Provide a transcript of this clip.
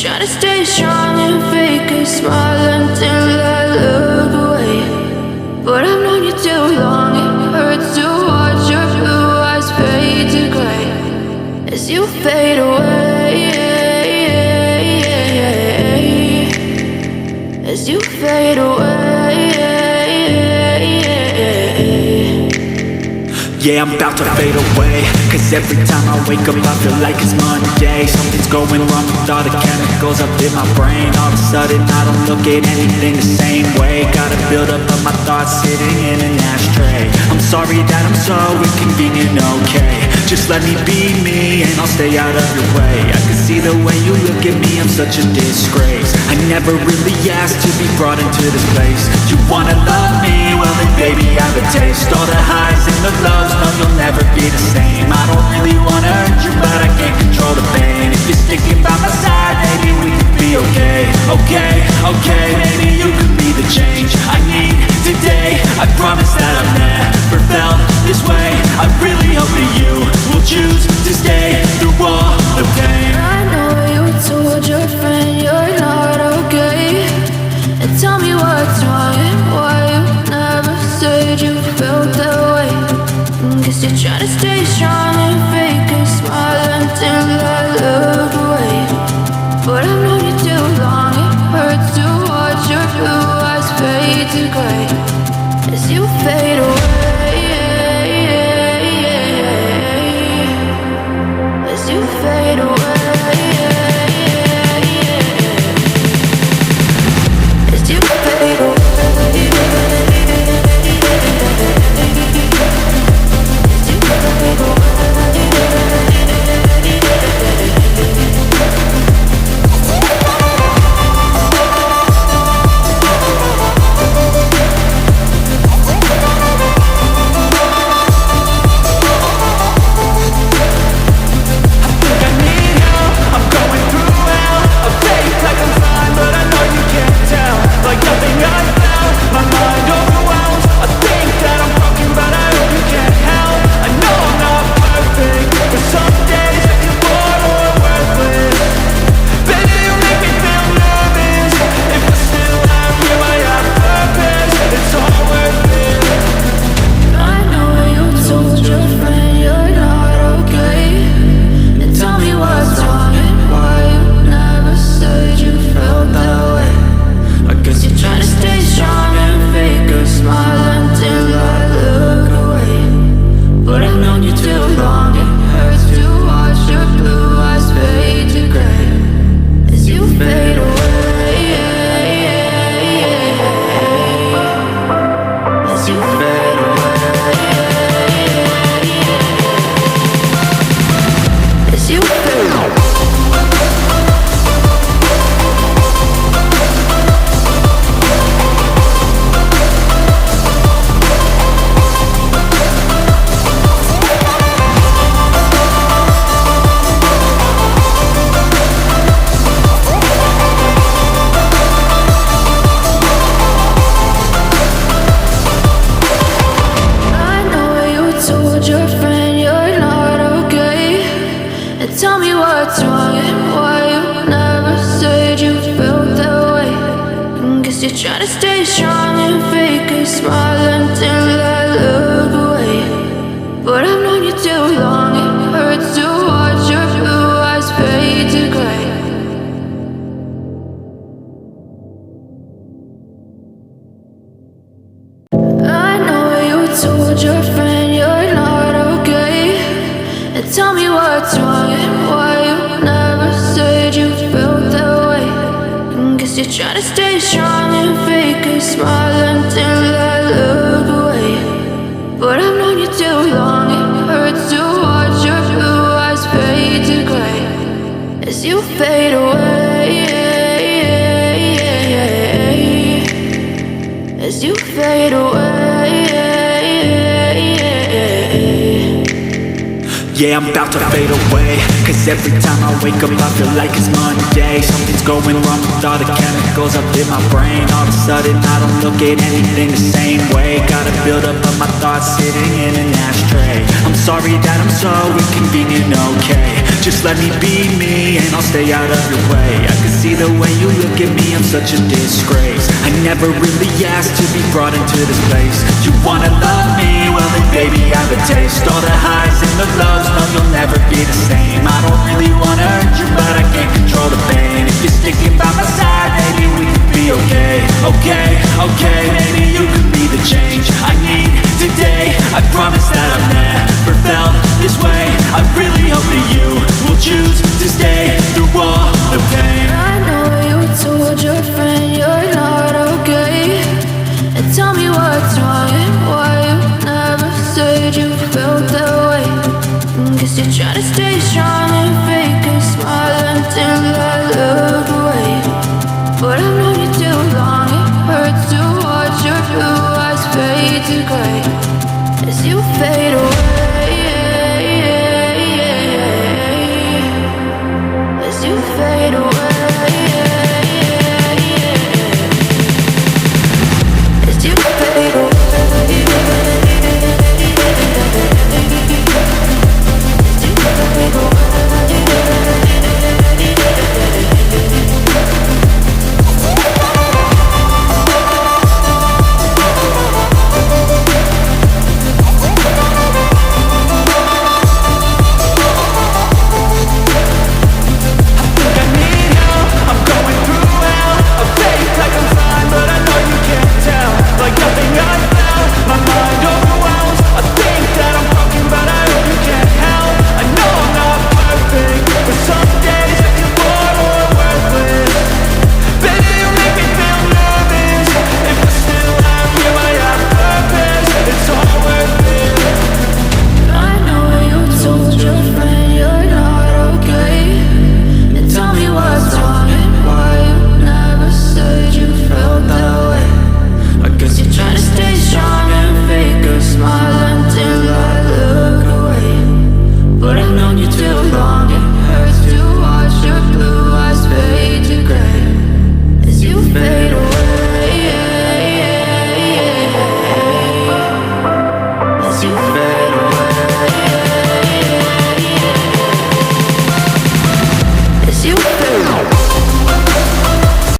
try to stay strong and fake a smile until I look away. But I've known you too long, it hurts to watch your blue eyes fade to gray as you fade away, as you fade away. Yeah, I'm about to fade away, cause every time I wake up I feel like it's Monday. Something's going wrong with all the chemicals up in my brain. All of a sudden I don't look at anything the same way. Gotta build up of my thoughts sitting in an ashtray. I'm sorry that I'm so inconvenient, okay. Just let me be me and I'll stay out of your way. I can see the way you look at me, I'm such a disgrace. I never really asked to be brought into this place. You wanna love me? Well then baby I have a taste. All the highs and the lows, no you'll never be the same. I don't really wanna hurt you but I can't control the pain. If you're sticking by my side, maybe we could be okay. Okay, maybe you could be the change I need today. I promise that I've never felt this way. I really hope that you will choose to stay through all the pain. I know you told your friend you're not okay, and tell me what's wrong and why you never said you felt that way. Guess you're trying to stay strong and fake a smile until I look away. But I've known you too long, it hurts to watch your blue eyes fade to gray as you fade away, as you fade away, as you fade away. Try to stay strong and fake a smile until I look away. But I've known you too long, it hurts to watch your blue eyes fade to gray. I know you told your friend you're not okay, and tell me what's wrong and why you never said you felt that way. Guess you're trying to stay strong and fake a smile until I look away. But I've known you too long, it hurts to watch your blue eyes fade to gray as you fade away, as you fade away. Yeah, I'm about to fade away, cause every time I wake up I feel like it's Monday. Something's going wrong with all the chemicals up in my brain. All of a sudden I don't look at anything the same way. Gotta build up of my thoughts sitting in an ashtray. I'm sorry that I'm so inconvenient, okay. Just let me be me and I'll stay out of your way. I can see the way you look at me, I'm such a disgrace. I never really asked to be brought into this place. You wanna love me? Well then baby I have a taste. All the highs and the lows, no you'll never be the same. I don't really wanna hurt you but I can't control the pain. If you're sticking by my side, maybe we could be okay. Okay, okay, maybe you could be the change I need today. I promise that I've never felt this way. I really hope that you will choose to stay through all the pain. I know you told your friend you're not okay, and tell me what's wrong and why you never said you felt that way. Guess you're trying to stay strong and fake a smile until I look away. But I've known you too long, it hurts to watch your blue eyes fade to gray as you fade away.